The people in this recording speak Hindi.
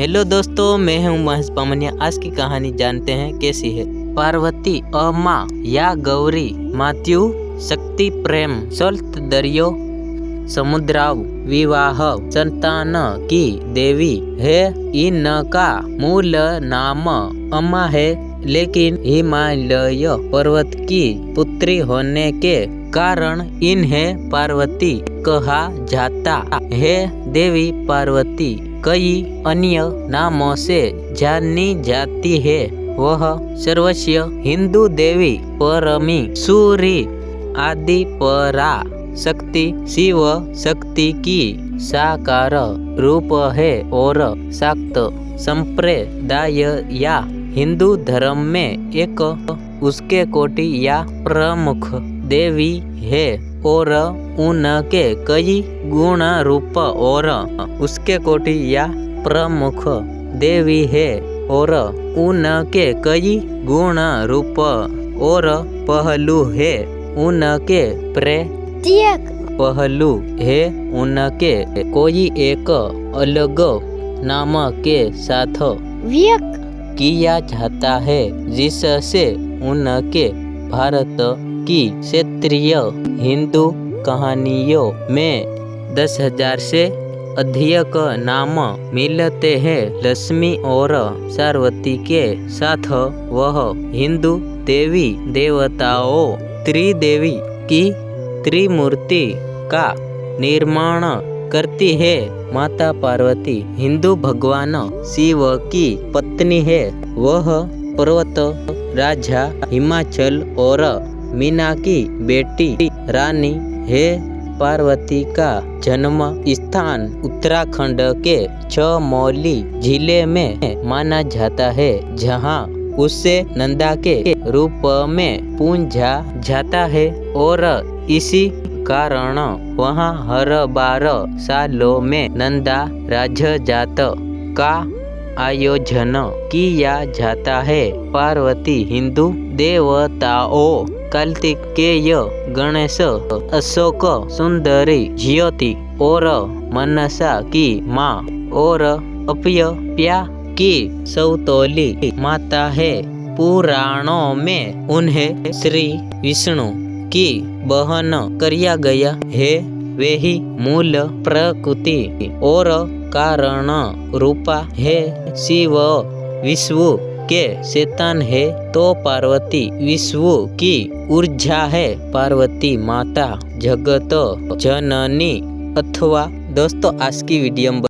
हेलो दोस्तों, मैं हूं महेश पामनिया। आज की कहानी जानते हैं कैसी है। पार्वती अमा या गौरी मात्यु शक्ति प्रेम सल्त दरियो समुद्राव विवाह संतान की देवी है। इनका मूल नाम अमा है, लेकिन हिमालय पर्वत की पुत्री होने के कारण इन्हें पार्वती कहा जाता है। देवी पार्वती कई अन्य नामों से जानी जाती है। वह सर्वस्व हिंदू देवी परमी सूरी आदि परा शक्ति शिव शक्ति की साकार रूप है और शाक्त संप्रदाय या हिंदू धर्म में एक उसके कोटि या प्रमुख देवी है और उनके कई गुण रूप और उसके कोटि या प्रमुख देवी है और उनके कई गुण रूप और पहलू है। उनके प्रत्येक पहलू है उनके कोई एक अलग नाम के साथ व्यक्त किया जाता है, जिससे उनके भारत की क्षेत्रीय हिंदू कहानियों में 10,000 से अधिक नाम मिलते हैं। लक्ष्मी और पार्वती के साथ वह हिंदू देवी देवताओं त्रिदेवी की त्रिमूर्ति का निर्माण करती है। माता पार्वती हिंदू भगवान शिव की पत्नी है। वह पर्वत राजा हिमाचल और मीना की बेटी रानी है। पार्वती का जन्म स्थान उत्तराखंड के चमोली जिले में माना जाता है, जहां उसे नंदा के रूप में पूजा जाता है और इसी कारण वहां हर 12 सालों में नंदा राज्य जात का आयोजन किया जाता है। पार्वती हिंदू देवताओं कार्तिकेय, गणेश, अशोक, सुंदरी, ज्योति और मनसा की माँ और अप्यप्या की सौतोली माता है। पुराणों में उन्हें श्री विष्णु की बहन किया गया है। वे ही मूल प्रकृति और कारण रूपा है। शिव विष्णु के संतान है तो पार्वती विष्णु की ऊर्जा है। पार्वती माता जगत जननी। अथवा दोस्तों, आज की वीडियो